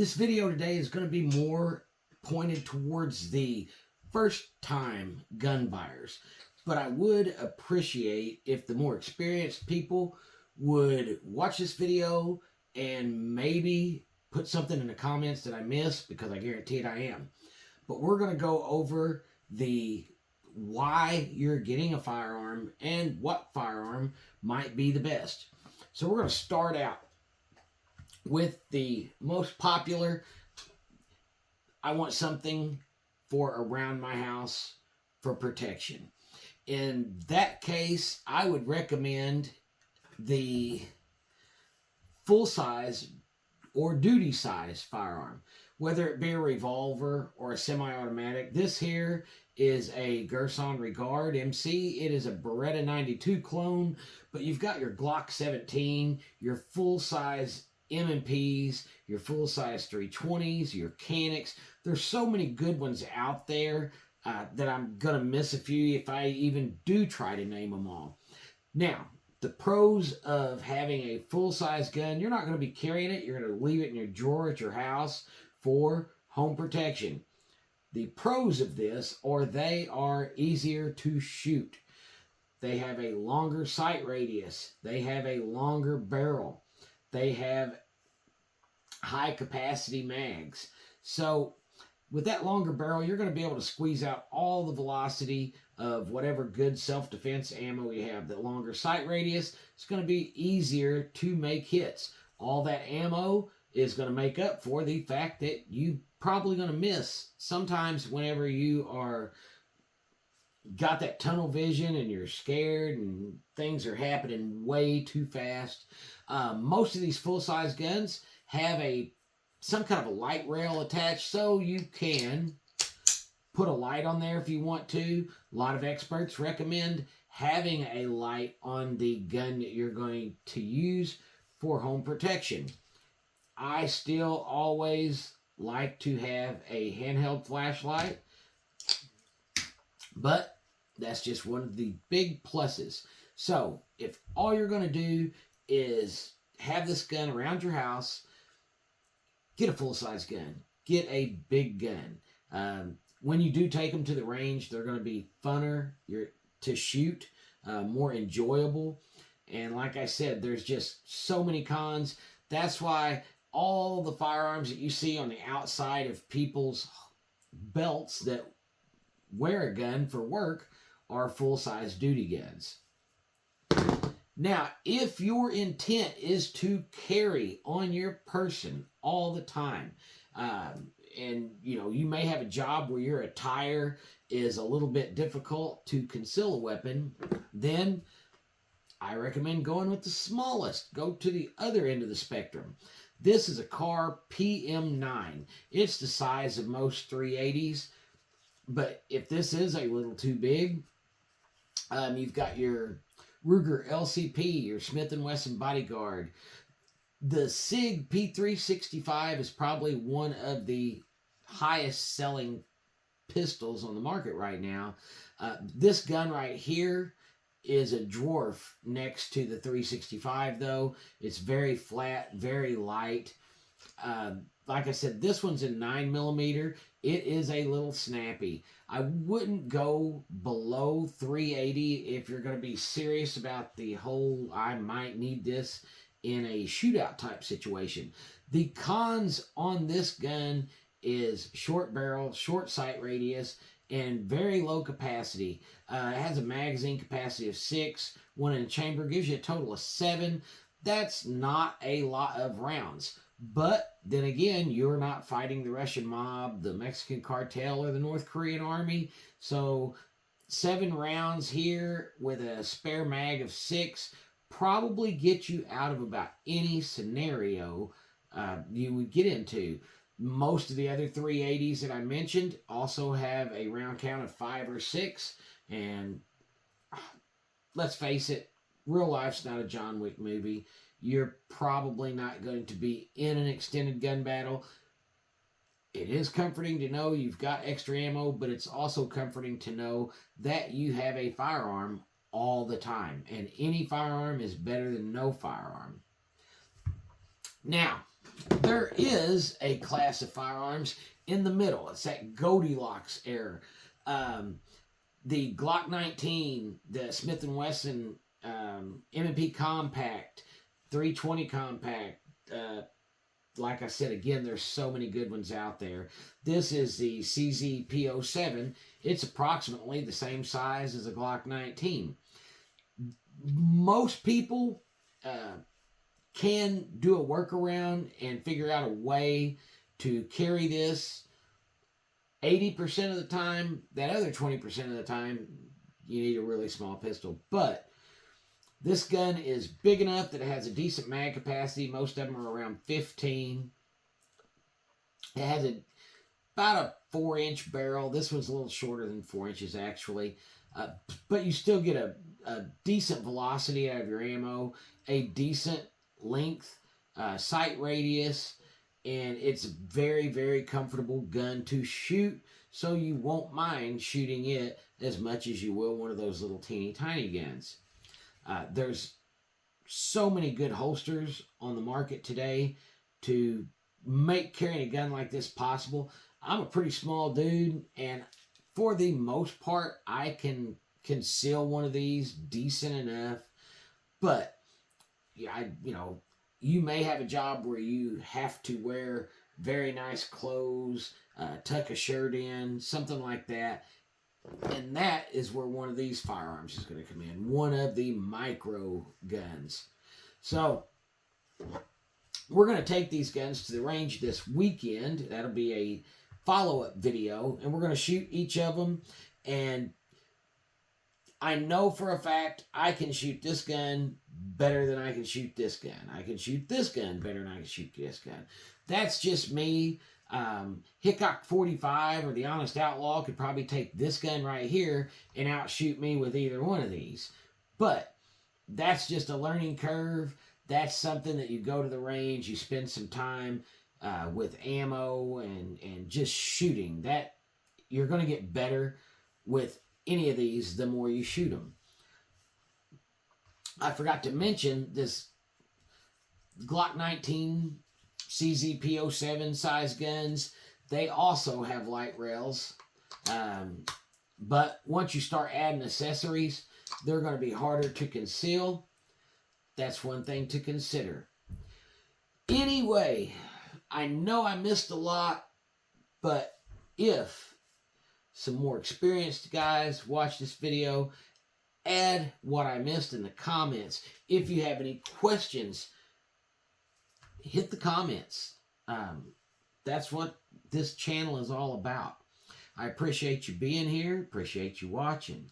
This video today is going to be more pointed towards the first-time gun buyers, but I would appreciate if the more experienced people would watch this video and maybe put something in the comments that I missed, because I guarantee it I am. But we're going to go over the why you're getting a firearm and what firearm might be the best. So we're going to start out with the most popular. I want something for around my house for protection. In that case, I would recommend the full-size or duty-size firearm, whether it be a revolver or a semi-automatic. This here is a Gerson Regard MC. It is a Beretta 92 clone, but you've got your Glock 17, your full-size M&Ps, your full-size 320s, your Canics. There's so many good ones out there that I'm going to miss a few if I even do try to name them all. Now, the pros of having a full-size gun: you're not going to be carrying it. You're going to leave it in your drawer at your house for home protection. The pros of this are they are easier to shoot. They have a longer sight radius. They have a longer barrel. They have high capacity mags. So with that longer barrel, you're going to be able to squeeze out all the velocity of whatever good self-defense ammo you have. That longer sight radius, it's going to be easier to make hits. All that ammo is going to make up for the fact that you probably going to miss sometimes whenever you are got that tunnel vision and you're scared and things are happening way too fast. Most of these full-size guns have some kind of a light rail attached, so you can put a light on there if you want to. A lot of experts recommend having a light on the gun that you're going to use for home protection. I still always like to have a handheld flashlight, but that's just one of the big pluses. So if all you're going to do is have this gun around your house, get a full-size gun. Get a big gun. When you do take them to the range, they're going to be funner to shoot, more enjoyable. And like I said, there's just so many cons. That's why all the firearms that you see on the outside of people's belts that wear a gun for work are full-size duty guns. Now, if your intent is to carry on your person all the time, and you may have a job where your attire is a little bit difficult to conceal a weapon, then I recommend going with the smallest. Go to the other end of the spectrum. This is a Car PM9. It's the size of most 380s, but if this is a little too big, you've got your Ruger LCP, your Smith & Wesson Bodyguard. The SIG P365 is probably one of the highest selling pistols on the market right now. This gun right here is a dwarf next to the 365 though. It's very flat, very light. Like I said, this one's in 9mm. It is a little snappy. I wouldn't go below 380 if you're going to be serious about the whole I might need this in a shootout type situation. The cons on this gun is short barrel, short sight radius, and very low capacity. It has a magazine capacity of 6. One in a chamber gives you a total of 7. That's not a lot of rounds. But then again, you're not fighting the Russian mob, the Mexican cartel, or the North Korean army. So 7 rounds here with a spare mag of 6 probably get you out of about any scenario you would get into. Most of the other 380s that I mentioned also have a round count of 5 or 6. And let's face it, real life's not a John Wick movie. You're probably not going to be in an extended gun battle. It is comforting to know you've got extra ammo, but it's also comforting to know that you have a firearm all the time. And any firearm is better than no firearm. Now, there is a class of firearms in the middle. It's that Goldilocks era. The Glock 19, the Smith & Wesson M&P Compact, 320 Compact. Like I said, again, there's so many good ones out there. This is the CZP07. It's approximately the same size as a Glock 19. Most people can do a workaround and figure out a way to carry this 80% of the time. That other 20% of the time, you need a really small pistol. But this gun is big enough that it has a decent mag capacity. Most of them are around 15. It has about a 4-inch barrel. This one's a little shorter than 4 inches, actually. But you still get a decent velocity out of your ammo, a decent length, sight radius, and it's a very, very comfortable gun to shoot, so you won't mind shooting it as much as you will one of those little teeny tiny guns. There's so many good holsters on the market today to make carrying a gun like this possible. I'm a pretty small dude, and for the most part, I can conceal one of these decent enough. But yeah, you may have a job where you have to wear very nice clothes, tuck a shirt in, something like that. And that is where one of these firearms is going to come in. One of the micro guns. So, we're going to take these guns to the range this weekend. That'll be a follow-up video. And we're going to shoot each of them. And I know for a fact I can shoot this gun better than I can shoot this gun. I can shoot this gun better than I can shoot this gun. That's just me. Hickok 45 or the Honest Outlaw could probably take this gun right here and outshoot me with either one of these. But that's just a learning curve. That's something that you go to the range, you spend some time with ammo and just shooting. That you're going to get better with any of these the more you shoot them. I forgot to mention this Glock 19 CZP07 size guns. They also have light rails. But once you start adding accessories, they're going to be harder to conceal. That's one thing to consider. Anyway, I know I missed a lot, but if some more experienced guys watch this video, add what I missed in the comments. If you have any questions, hit the comments. That's what this channel is all about. I appreciate you being here. Appreciate you watching.